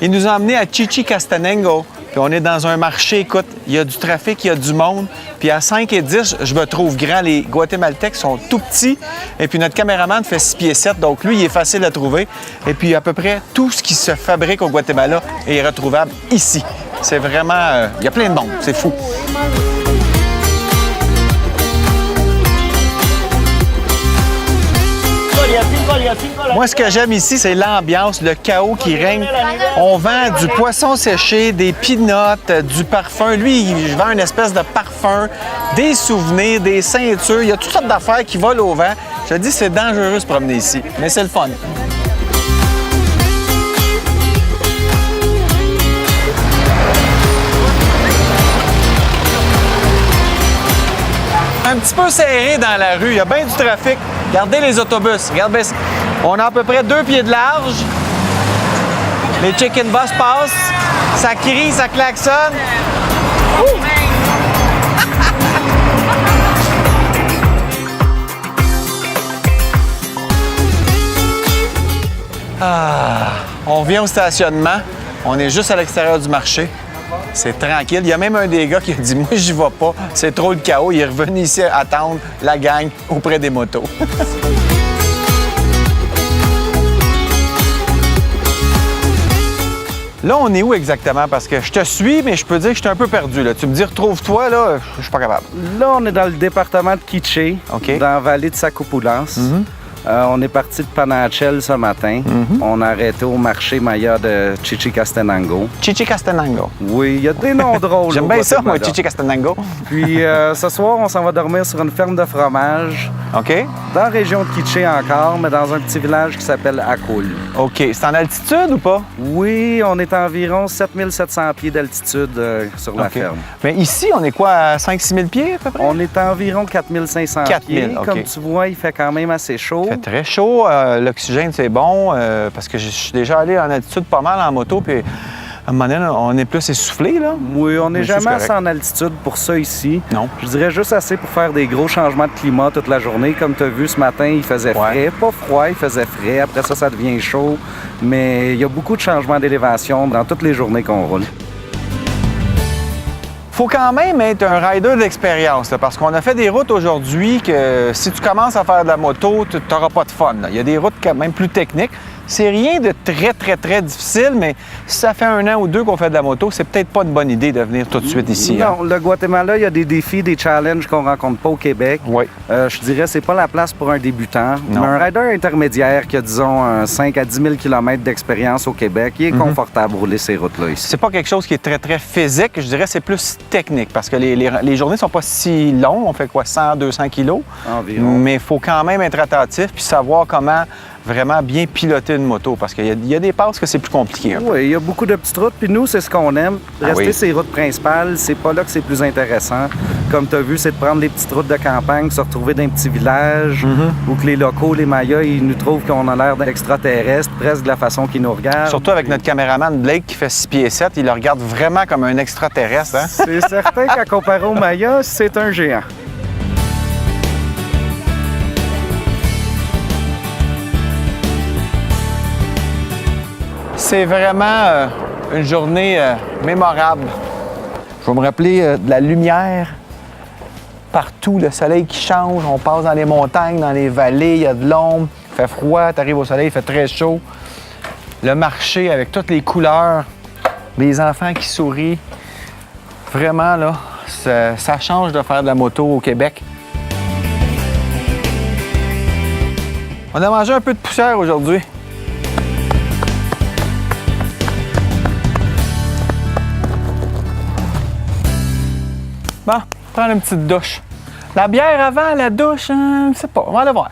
Il nous a emmenés à Chichicastenango. Puis on est dans un marché, écoute, il y a du trafic, il y a du monde. Puis à 5 et 10, je me trouve grand. Les Guatémaltèques sont tout petits. Et puis notre caméraman fait 6 pieds 7, donc lui, il est facile à trouver. Et puis à peu près tout ce qui se fabrique au Guatemala est retrouvable ici. C'est vraiment... il y a plein de monde, c'est fou. Moi, ce que j'aime ici, c'est l'ambiance, le chaos qui règne. On vend du poisson séché, des peanuts, du parfum. Lui, il vend une espèce de parfum, des souvenirs, des ceintures. Il y a toutes sortes d'affaires qui volent au vent. Je te dis, c'est dangereux de se promener ici, mais c'est le fun. Un petit peu serré dans la rue. Il y a bien du trafic. Regardez les autobus. Regardez, on a à peu près 2 pieds de large. Les chicken bus passent. Ça crie, ça klaxonne. On vient au stationnement. On est juste à l'extérieur du marché. C'est tranquille. Il y a même un des gars qui a dit « Moi, j'y vais pas. C'est trop le chaos. » Il est revenu ici attendre la gang auprès des motos. Là, on est où exactement? Parce que je te suis, mais je peux dire que je suis un peu perdu. Là. Tu me dis « Retrouve-toi », là, je suis pas capable. Là, on est dans le département de Quiché, OK. dans la vallée de Sacopulas. On est parti de Panachel ce matin. On a arrêté au marché Maya de Chichicastenango. Chichicastenango. Oui, il y a des noms drôles. J'aime bien ça, moi, Chichicastenango. Puis ce soir, on s'en va dormir sur une ferme de fromage. OK. Dans la région de Quiché encore, mais dans un petit village qui s'appelle Acul. OK. C'est en altitude ou pas? Oui, on est à environ 7700 pieds d'altitude sur la ferme. Mais ici, on est quoi, à 5-6 000 pieds à peu près? On est à environ 4500 pieds. OK. Comme tu vois, il fait quand même assez chaud. Il fait très chaud. L'oxygène, c'est bon parce que je suis déjà allé en altitude pas mal en moto. Puis à un moment donné, on est plus essoufflé, là. Oui, on n'est jamais correct. assez en altitude pour ça ici. Non. Je dirais juste assez pour faire des gros changements de climat toute la journée. Comme tu as vu ce matin, il faisait frais. Pas froid, il faisait frais. Après ça, ça devient chaud. Mais il y a beaucoup de changements d'élévation dans toutes les journées qu'on roule. Faut quand même être un rider d'expérience, là, parce qu'on a fait des routes aujourd'hui que si tu commences à faire de la moto, tu n'auras pas de fun. Là. Il y a des routes quand même plus techniques. C'est rien de très difficile, mais si ça fait 1 an ou 2 qu'on fait de la moto, c'est peut-être pas une bonne idée de venir tout de suite ici. Non, hein. le Guatemala, il y a des défis, des challenges qu'on rencontre pas au Québec. Oui. Je dirais c'est pas la place pour un débutant. Non. Mais un rider intermédiaire qui a, disons, 5 à 10 000 km d'expérience au Québec, il est confortable de rouler ces routes-là ici. C'est pas quelque chose qui est très physique, je dirais c'est plus technique, parce que les journées sont pas si longues, on fait quoi, 100-200 kilos? Environ. Mais il faut quand même être attentif puis savoir comment vraiment bien piloter une moto, parce qu'il y a des passes que c'est plus compliqué. Oui, il y a beaucoup de petites routes, puis nous, c'est ce qu'on aime. Rester ces routes principales, c'est pas là que c'est plus intéressant. Comme tu as vu, c'est de prendre des petites routes de campagne, se retrouver dans un petit village, où que les locaux, les Mayas, ils nous trouvent qu'on a l'air d'extraterrestres, presque de la façon qu'ils nous regardent. Surtout avec notre caméraman Blake qui fait 6 pieds 7, il le regarde vraiment comme un extraterrestre. Hein? C'est certain qu'à comparer aux Mayas, c'est un géant. C'est vraiment une journée mémorable. Je vais me rappeler de la lumière partout, le soleil qui change, on passe dans les montagnes, dans les vallées, il y a de l'ombre, il fait froid, tu arrives au soleil, il fait très chaud. Le marché avec toutes les couleurs, les enfants qui sourient. Vraiment, là, ça change de faire de la moto au Québec. On a mangé un peu de poussière aujourd'hui. Bon, prendre une petite douche. La bière avant la douche, je sais pas, on va aller voir.